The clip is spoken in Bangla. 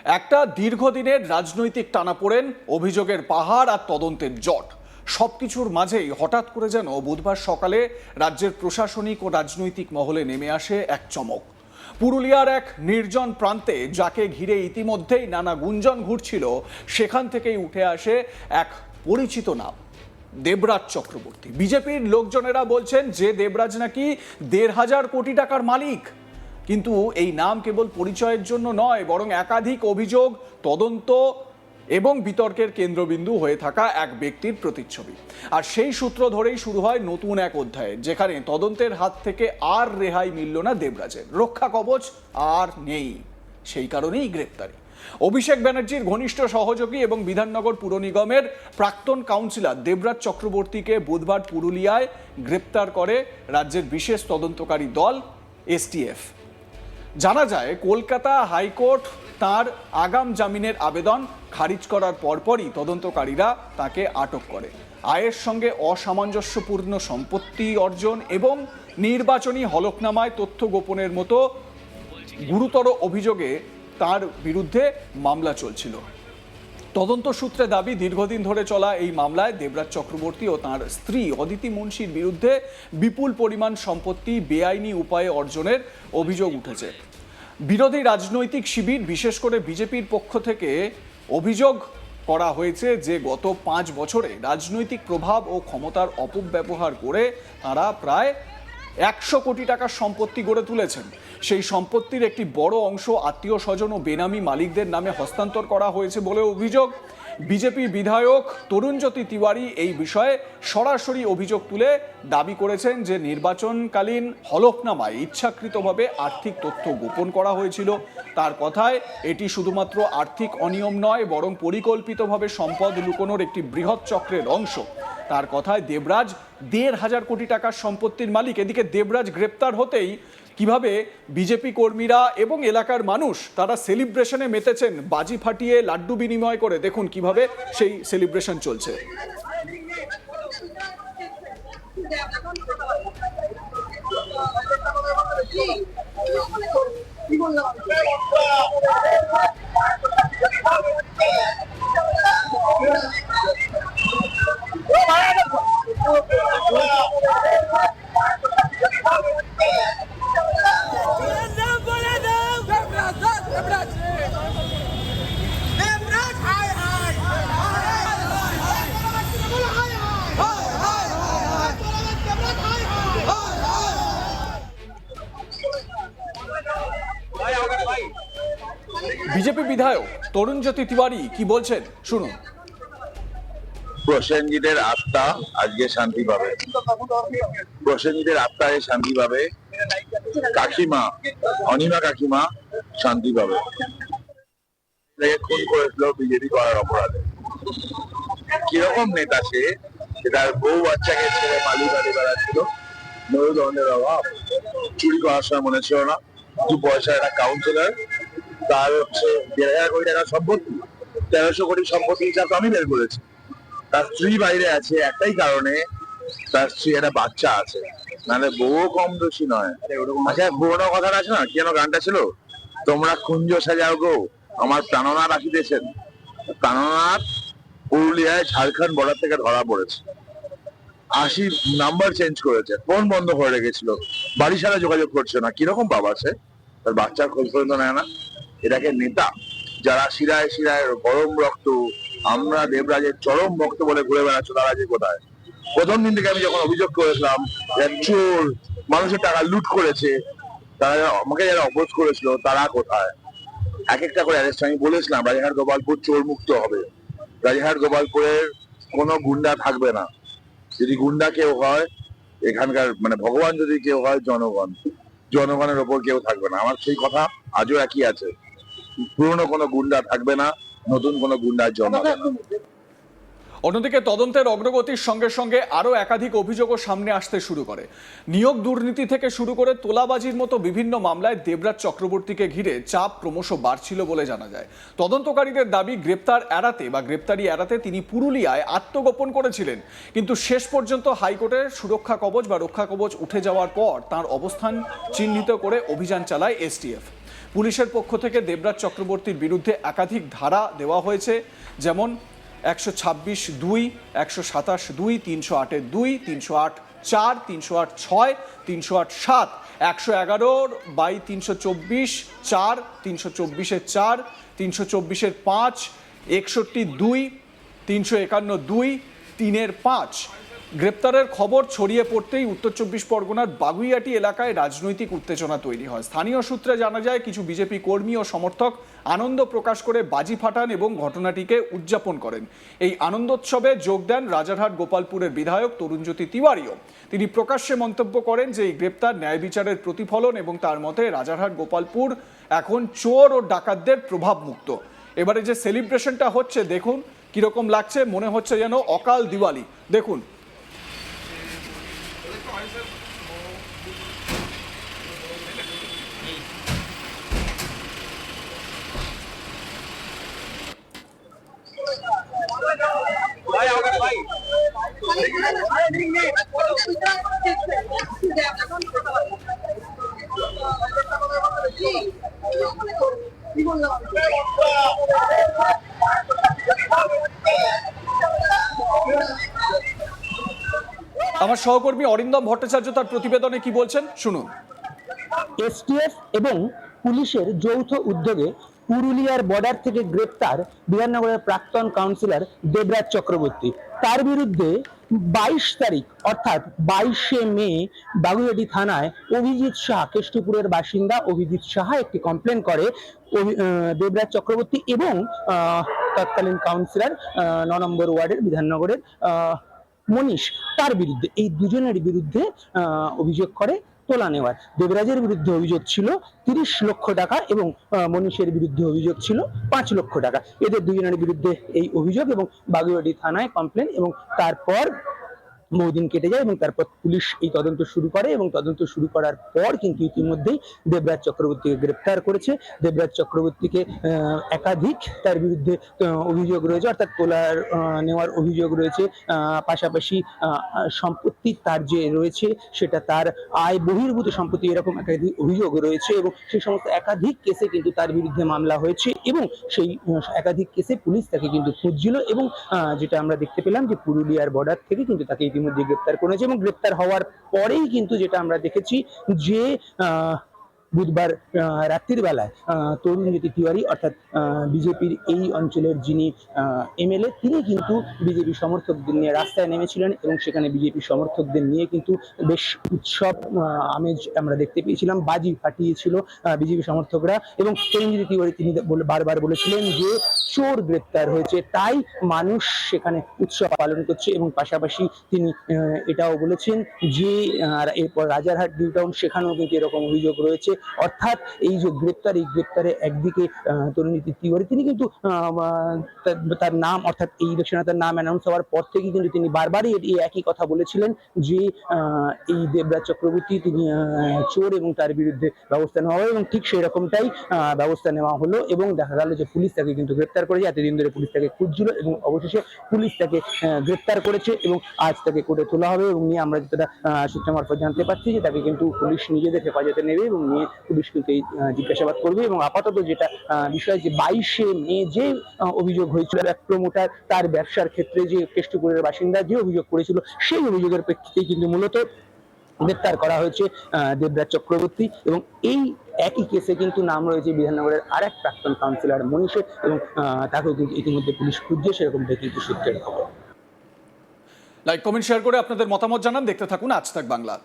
একটা দীর্ঘদিনের রাজনৈতিক টানাপোড়েন, অভিযোগের পাহাড় আর তদন্তের জট, সবকিছুর মাঝেই হঠাৎ করে যেন বুধবার সকালে রাজ্যের প্রশাসনিক ও রাজনৈতিক মহলে নেমে আসে এক চমক। পুরুলিয়ার এক নির্জন প্রান্তে, যাকে ঘিরে ইতিমধ্যেই নানা গুঞ্জন ঘুরছিল, সেখান থেকেই উঠে আসে এক পরিচিত নাম, দেবরাজ চক্রবর্তী। বিজেপির লোকজনেরা বলছেন যে দেবরাজ নাকি 1,500 কোটি টাকার মালিক। কিন্তু এই নাম কেবল পরিচয়ের জন্য নয়, বরং একাধিক অভিযোগ, তদন্ত এবং বিতর্কের কেন্দ্রবিন্দু হয়ে থাকা এক ব্যক্তির প্রতিচ্ছবি। আর সেই সূত্র ধরেই শুরু হয় নতুন এক অধ্যায়, যেখানে তদন্তের হাত থেকে আর রেহাই মিলল না দেবরাজের। রক্ষা কবচ আর নেই, সেই কারণেই গ্রেপ্তারি। অভিষেক ব্যানার্জির ঘনিষ্ঠ সহযোগী এবং বিধাননগর পুর নিগমের প্রাক্তন কাউন্সিলর দেবরাজ চক্রবর্তীকে বুধবার পুরুলিয়ায় গ্রেপ্তার করে রাজ্যের বিশেষ তদন্তকারী দল এসটিএফ। জানা যায়, কলকাতা হাইকোর্ট তার আগাম জামিনের আবেদন খারিজ করার পরপরই তদন্তকারীরা তাকে আটক করে। আয়ের সঙ্গে অসামঞ্জস্যপূর্ণ সম্পত্তি অর্জন এবং নির্বাচনী হলফনামায় তথ্য গোপনের মতো গুরুতর অভিযোগে তার বিরুদ্ধে মামলা চলছিল। তদন্ত সূত্রে দাবি, দীর্ঘদিন ধরে চলা এই মামলায় দেবরাজ চক্রবর্তী ও তাঁর স্ত্রী অদিতি মুন্সির বিরুদ্ধে বিপুল পরিমাণ সম্পত্তি বেআইনি উপায়ে অর্জনের অভিযোগ উঠেছে। বিরোধী রাজনৈতিক শিবির, বিশেষ করে বিজেপির পক্ষ থেকে অভিযোগ করা হয়েছে যে গত 5 বছরে রাজনৈতিক প্রভাব ও ক্ষমতার অপব্যবহার করে তারা প্রায় 100 কোটি টাকার সম্পত্তি গড়ে তুলেছেন। সেই সম্পত্তির একটি বড় অংশ আত্মীয় স্বজন ও বেনামি মালিকদের নামে হস্তান্তর করা হয়েছে বলে অভিযোগ। বিজেপি বিধায়ক তরুণজ্যোতি তিওয়ারি এই বিষয়ে সরাসরি অভিযোগ তুলে দাবি করেছেন যে নির্বাচনকালীন হলফনামায় ইচ্ছাকৃতভাবে আর্থিক তথ্য গোপন করা হয়েছিল। তার কথায় এটি শুধুমাত্র আর্থিক অনিয়ম নয়, বরং পরিকল্পিতভাবে সম্পদ লুকোনোর একটি বৃহৎ চক্রের অংশ। তার কথায় দেবরাজ 1,500 কোটি টাকার সম্পত্তির মালিক। এদিকে দেবরাজ গ্রেপ্তার হতেই কিভাবে বিজেপি কর্মীরা এবং এলাকার মানুষ তারা সেলিব্রেশনে মেতেছেন, বাজি ফাটিয়ে লাড্ডু বিনিময় করে। দেখুন কিভাবে সেই সেলিব্রেশন চলছে। বিজেপি বিধায়ক তরুণজ্যোতি তিওয়ারি কি বলছেন শুনুন। প্রসেনজিতের আত্মা আজকে শান্তি পাবে, প্রসেনজিতের আত্মা শান্তি পাবে, কাকিমা অনিমা কাকিমা শান্তি পাবে। খুন করেছিল বিজেপি করার অপরাধে। কিরকম নেতা সে, তার বউ বাচ্চাকে ছেড়ে পালিয়ে পালিয়ে বেড়াচ্ছিল। মেরুদণ্ডের অভাব, চুরি করার সময় মনে ছিল না, 2 পয়সার একটা কাউন্সিলর, তার হচ্ছে 1,500 কোটি টাকার সম্পত্তি, 1,300 কোটি সম্পত্তি হিসাব আমি বের করেছি। তার স্ত্রী বাইরে আছে একটাই কারণে, তার স্ত্রী একটা বাচ্চা আছে, নাহলে বউ কম দোষী নয়। আচ্ছা, পুরোনো কথাটা আছে না, কেন গানটা ছিল, তোমরা কুঞ্জ সাজাও গো আমার প্রাণনাথ আসিতেছেন। প্রাণনাথ পুরুলিয়ায় ঝাড়খণ্ড বর্ডার থেকে ধরা পড়েছে। 80 নাম্বার চেঞ্জ করেছে, ফোন বন্ধ করে রেখেছিল, বাড়ির সাথে যোগাযোগ করছে না। কিরকম বাবা সে, তার বাচ্চার খোঁজ পর্যন্ত নেয় না। এটাকে নেতা যারা শিরায় শিরায় গরম রক্ত, আমরা দেবরাজের চরম ভক্ত বলে ঘুরে বেড়াচ্ছ, তারা যে কোথায়? প্রথম দিন থেকে আমি যখন অভিযোগ করেছিলাম চোর, মানুষের টাকা লুট করেছে, তারা আমাকে যারা অপোজ করেছিল তারা কোথায়? এক একটা করে অ্যারেস্ট আমি বলেছিলাম, রাজারহাট গোপালপুর চোর মুক্ত হবে, রাজারহাট গোপালপুরের কোনো গুন্ডা থাকবে না। যদি গুন্ডা কেউ হয় এখানকার, মানে ভগবান যদি কেউ হয়, জনগণের ওপর কেউ থাকবে না। আমার সেই কথা আজও একই আছে, পুরনো কোনো গুন্ডা থাকবে না, নতুন কোনো গুন্ডার জন্ম হবে না। অন্যদিকে তদন্তের অগ্রগতির সঙ্গে সঙ্গে আরও একাধিক অভিযোগও সামনে আসতে শুরু করে। নিয়োগ দুর্নীতি থেকে শুরু করে তোলাবাজির মতো বিভিন্ন মামলায় দেবরাজ চক্রবর্তীকে ঘিরে চাপ ক্রমশ বাড়ছিল বলে জানা যায়। তদন্তকারীদের দাবি, গ্রেপ্তারি এড়াতে তিনি পুরুলিয়ায় আত্মগোপন করেছিলেন। কিন্তু শেষ পর্যন্ত হাইকোর্টের সুরক্ষা কবচ বা রক্ষা কবচ উঠে যাওয়ার পর তাঁর অবস্থান চিহ্নিত করে অভিযান চালায় এসটিএফ। পুলিশের পক্ষ থেকে দেবরাজ চক্রবর্তীর বিরুদ্ধে একাধিক ধারা দেওয়া হয়েছে, যেমন 126(2), 127(2), 308(2), 308(4), 308(6), 308(7), 111/324(4), 324(4), 324(5), 61(2), 351(2), 3(5). গ্রেপ্তারের খবর ছড়িয়ে পড়তেই উত্তর চব্বিশ পরগনার বাগুইআটি এলাকায় রাজনৈতিক উত্তেজনা তৈরি হয়। স্থানীয় সূত্রে জানা যায়, কিছু বিজেপি কর্মী ও সমর্থক আনন্দ প্রকাশ করে বাজি ফাটান এবং ঘটনাটিকে উদযাপন করেন। এই আনন্দোৎসবে যোগ দেন রাজারহাট গোপালপুরের বিধায়ক তরুণজ্যোতি তিওয়ারিও। তিনি প্রকাশ্যে মন্তব্য করেন যে এই গ্রেপ্তার ন্যায় বিচারের প্রতিফলন এবং তার মতে রাজারহাট গোপালপুর এখন চোর ও ডাকাতদের প্রভাব মুক্ত। এবারে যে সেলিব্রেশনটা হচ্ছে দেখুন কিরকম লাগছে, মনে হচ্ছে যেন অকাল দিওয়ালি। দেখুন। আমার সহকর্মী অরিন্দম ভট্টাচার্য তার প্রতিবেদনে কি বলছেন শুনুন। এসটিএফ এবং পুলিশের যৌথ উদ্যোগে পুরুলিয়ার বর্ডার থেকে গ্রেপ্তার বিধাননগরের প্রাক্তন কাউন্সিলর দেবরাজ চক্রবর্তী। তার বিরুদ্ধে 22 তারিখ অর্থাৎ 22শে মে বাগুইআটি থানায় অভিজিৎ সাহা, কেষ্টপুরের বাসিন্দা অভিজিৎ সাহা একটি কমপ্লেন করে দেবরাজ চক্রবর্তী এবং তৎকালীন কাউন্সিলর 9 নম্বর ওয়ার্ডের বিধাননগরের মনীষ, তার বিরুদ্ধে। এই দুজনের বিরুদ্ধে অভিযোগ করে তোলা নেওয়ার। দেবরাজের বিরুদ্ধে অভিযোগ ছিল 30 লক্ষ টাকা এবং মনীষের বিরুদ্ধে অভিযোগ ছিল 5 লক্ষ টাকা। এদের দুজনের বিরুদ্ধে এই অভিযোগ এবং বাগুইআটি থানায় কমপ্লেন, এবং তারপর বহুদিন কেটে যায় এবং তারপর পুলিশ এই তদন্ত শুরু করে এবং তদন্ত শুরু করার পর কিন্তু ইতিমধ্যেই দেবরাজ চক্রবর্তীকে গ্রেপ্তার করেছে। দেবরাজ চক্রবর্তীকে একাধিক তার বিরুদ্ধে অভিযোগ রয়েছে, অর্থাৎ তোলার নেওয়ার অভিযোগ রয়েছে। পাশাপাশি সম্পত্তি তার যে রয়েছে সেটা তার আয় বহির্ভূত সম্পত্তি, এরকম একাধিক অভিযোগ রয়েছে এবং সেই সমস্ত একাধিক কেসে কিন্তু তার বিরুদ্ধে মামলা হয়েছে এবং সেই একাধিক কেসে পুলিশ তাকে কিন্তু খুঁজছিল এবং যেটা আমরা দেখতে পেলাম যে পুরুলিয়ার বর্ডার থেকে কিন্তু তাকে ইতিমধ্যে গ্রেপ্তার করেছে। এবং গ্রেপ্তার হওয়ার পরেই কিন্তু যেটা আমরা দেখেছি যে বুধবার রাত্রির বেলায় তরুণজ্যোতি তিওয়ারি অর্থাৎ বিজেপির এই অঞ্চলের যিনি এমএলএ, তিনি কিন্তু বিজেপি সমর্থকদের নিয়ে রাস্তায় নেমেছিলেন এবং সেখানে বিজেপি সমর্থকদের নিয়ে কিন্তু বেশ উৎসব আমেজ আমরা দেখতে পেয়েছিলাম। বাজি ফাটিয়েছিল বিজেপি সমর্থকরা এবং তরুণজ্যোতি তিওয়ারি তিনি বারবার বলেছিলেন যে চোর গ্রেপ্তার হয়েছে, তাই মানুষ সেখানে উৎসব পালন করছে। এবং পাশাপাশি তিনি এটাও বলেছেন যে এরপর রাজারহাট নিউ টাউন, সেখানেও কিন্তু এরকম অভিযোগ রয়েছে। অর্থাৎ এই যে গ্রেপ্তার, এই গ্রেপ্তারে একদিকে তরুণজ্যোতি তিওয়ারি তিনি কিন্তু তার নাম, অর্থাৎ এই ইলেকশনে তার নাম অ্যানাউন্স হওয়ার পর থেকে কিন্তু তিনি বারবারই এই একই কথা বলেছিলেন যে এই দেবরাজ চক্রবর্তী তিনি চোর এবং তার বিরুদ্ধে ব্যবস্থা নেওয়া হবে, এবং ঠিক সেই রকমটাই ব্যবস্থা নেওয়া হলো। এবং দেখা গেল যে পুলিশ তাকে কিন্তু গ্রেপ্তার করেছে। এতদিন ধরে পুলিশ তাকে খুঁজছিল এবং অবশেষে পুলিশ তাকে গ্রেপ্তার করেছে এবং আজ তাকে কোর্টে তোলা হবে। এবং নিয়ে আমরা যেটা সূত্র মারফত জানতে পারছি যে তাকে কিন্তু পুলিশ নিজেদের হেফাজতে নেবে এবং নিয়ে পুলিশ কিন্তু এই জিজ্ঞাসাবাদ করবে। এবং আপাতত যেটা বিষয় যে 22শে মে যে অভিযোগ হয়েছিল এক প্রমোটার তার ব্যবসার ক্ষেত্রে যে কেষ্টপুরের বাসিন্দা যে অভিযোগ করেছিল, সেই অভিযোগের প্রেক্ষিতেই কিন্তু মূলত গ্রেপ্তার করা হয়েছে দেবরাজ চক্রবর্তী। এবং এই একই কেসে কিন্তু নাম রয়েছে বিধাননগরের আরেক প্রাক্তন কাউন্সিলর মনীষের এবং তাকেও কিন্তু ইতিমধ্যে পুলিশ খুঁজছে, সেরকমটাই কিন্তু সূত্রের খবর। লাইক, কমেন্ট, শেয়ার করে আপনাদের মতামত জানান। দেখতে থাকুন আজ তাক বাংলা।